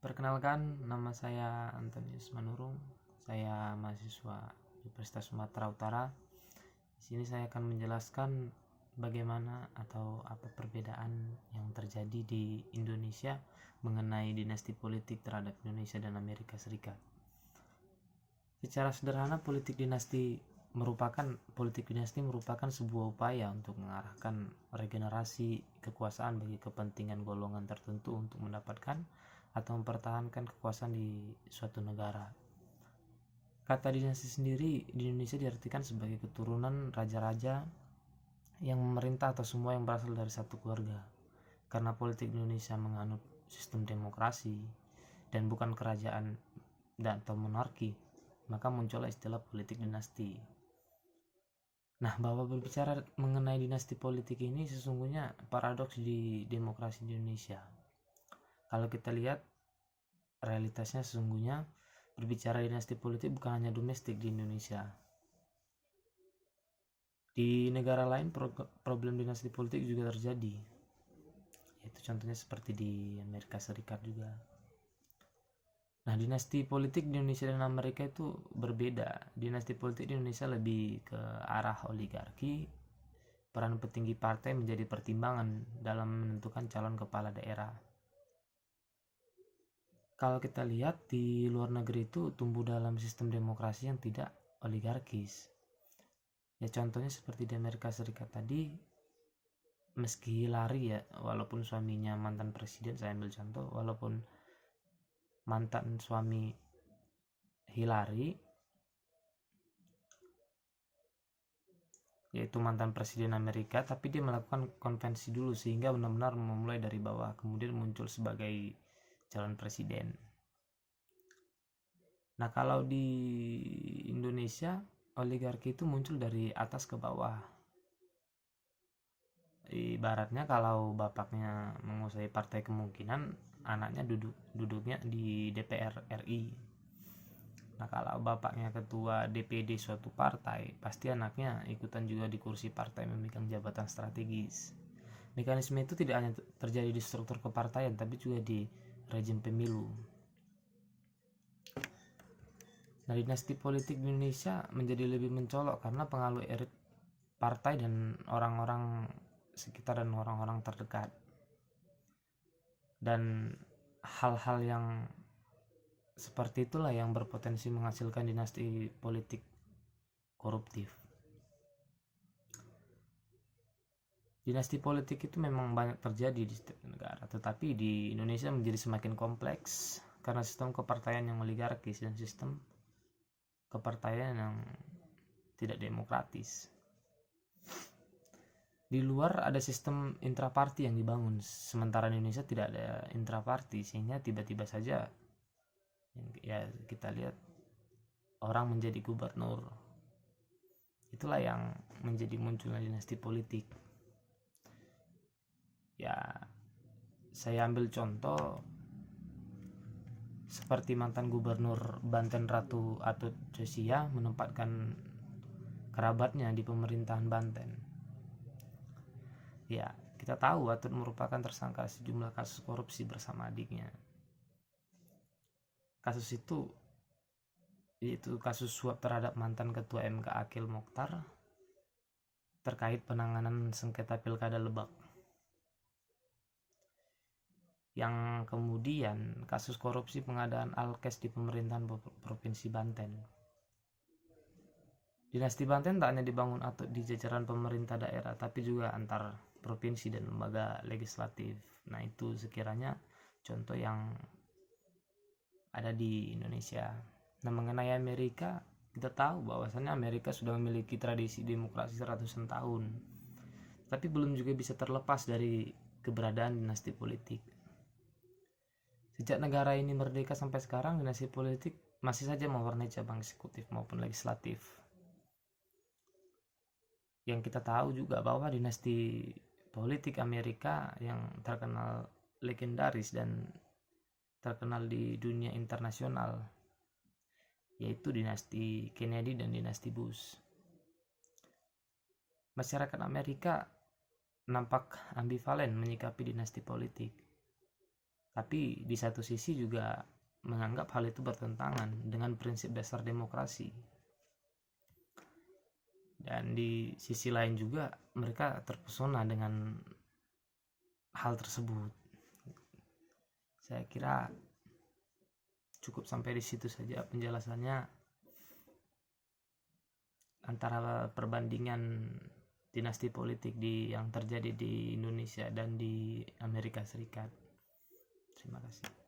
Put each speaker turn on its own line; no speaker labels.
Perkenalkan, nama saya Antonius Manurung. Saya mahasiswa Universitas Sumatera Utara. Di sini saya akan menjelaskan bagaimana atau apa perbedaan yang terjadi di Indonesia mengenai dinasti politik terhadap Indonesia dan Amerika Serikat. Secara sederhana, politik dinasti merupakan sebuah upaya untuk mengarahkan regenerasi kekuasaan bagi kepentingan golongan tertentu untuk mendapatkan atau mempertahankan kekuasaan di suatu negara. Kata dinasti sendiri di Indonesia diartikan sebagai keturunan raja-raja yang memerintah atau semua yang berasal dari satu keluarga. Karena politik Indonesia menganut sistem demokrasi dan bukan kerajaan dan atau monarki, maka muncullah istilah politik dinasti. Nah, bahwa berbicara mengenai dinasti politik ini sesungguhnya paradoks di demokrasi di Indonesia. Kalau kita lihat realitasnya, sesungguhnya berbicara dinasti politik bukan hanya domestik di Indonesia. Di negara lain problem dinasti politik juga terjadi. Yaitu contohnya seperti di Amerika Serikat juga. Nah, dinasti politik di Indonesia dan Amerika itu berbeda. Dinasti politik di Indonesia lebih ke arah oligarki. Peran petinggi partai menjadi pertimbangan dalam menentukan calon kepala daerah. Kalau kita lihat di luar negeri itu tumbuh dalam sistem demokrasi yang tidak oligarkis. Ya contohnya seperti di Amerika Serikat tadi, meski Hillary ya, walaupun suaminya mantan presiden, saya ambil contoh, walaupun mantan suami Hillary yaitu mantan presiden Amerika, tapi dia melakukan konvensi dulu sehingga benar-benar memulai dari bawah, kemudian muncul sebagai calon presiden. Nah, kalau di Indonesia oligarki itu muncul dari atas ke bawah. Ibaratnya kalau bapaknya menguasai partai, kemungkinan anaknya duduknya di DPR RI. Nah, kalau bapaknya ketua DPD suatu partai, pasti anaknya ikutan juga di kursi partai memegang jabatan strategis. Mekanisme itu tidak hanya terjadi di struktur kepartaian, tapi juga di rejim pemilu. Nah, dinasti politik di Indonesia menjadi lebih mencolok karena pengaruh elit partai dan orang-orang sekitar dan orang-orang terdekat. Dan hal-hal yang seperti itulah yang berpotensi menghasilkan dinasti politik koruptif. Dinasti politik itu memang banyak terjadi di setiap negara, tetapi di Indonesia menjadi semakin kompleks karena sistem kepartaian yang oligarkis dan sistem kepartaian yang tidak demokratis. Di luar ada sistem intraparti yang dibangun, sementara di Indonesia tidak ada intraparti, sehingga tiba-tiba saja ya kita lihat orang menjadi gubernur. Itulah yang menjadi munculnya dinasti politik. Ya, saya ambil contoh seperti mantan gubernur Banten Ratu Atut Josia menempatkan kerabatnya di pemerintahan Banten. Ya, kita tahu Atut merupakan tersangka sejumlah kasus korupsi bersama adiknya. Kasus itu yaitu kasus suap terhadap mantan ketua MK Akil Mokhtar terkait penanganan sengketa Pilkada Lebak. Yang kemudian kasus korupsi pengadaan Alkes di pemerintahan Provinsi Banten. Dinasti Banten tak hanya dibangun atau di jajaran pemerintah daerah, tapi juga antar provinsi dan lembaga legislatif. Nah, itu sekiranya contoh yang ada di Indonesia. Nah, mengenai Amerika, kita tahu bahwasannya Amerika sudah memiliki tradisi demokrasi ratusan tahun, tapi belum juga bisa terlepas dari keberadaan dinasti politik. Sejak negara ini merdeka sampai sekarang, dinasti politik masih saja mewarnai cabang eksekutif maupun legislatif. Yang kita tahu juga bahwa dinasti politik Amerika yang terkenal legendaris dan terkenal di dunia internasional yaitu dinasti Kennedy dan dinasti Bush. Masyarakat Amerika nampak ambivalen menyikapi dinasti politik. Tapi di satu sisi juga menganggap hal itu bertentangan dengan prinsip dasar demokrasi. Dan di sisi lain juga mereka terpesona dengan hal tersebut. Saya kira cukup sampai di situ saja penjelasannya antara perbandingan dinasti politik yang terjadi di Indonesia dan di Amerika Serikat. Terima kasih.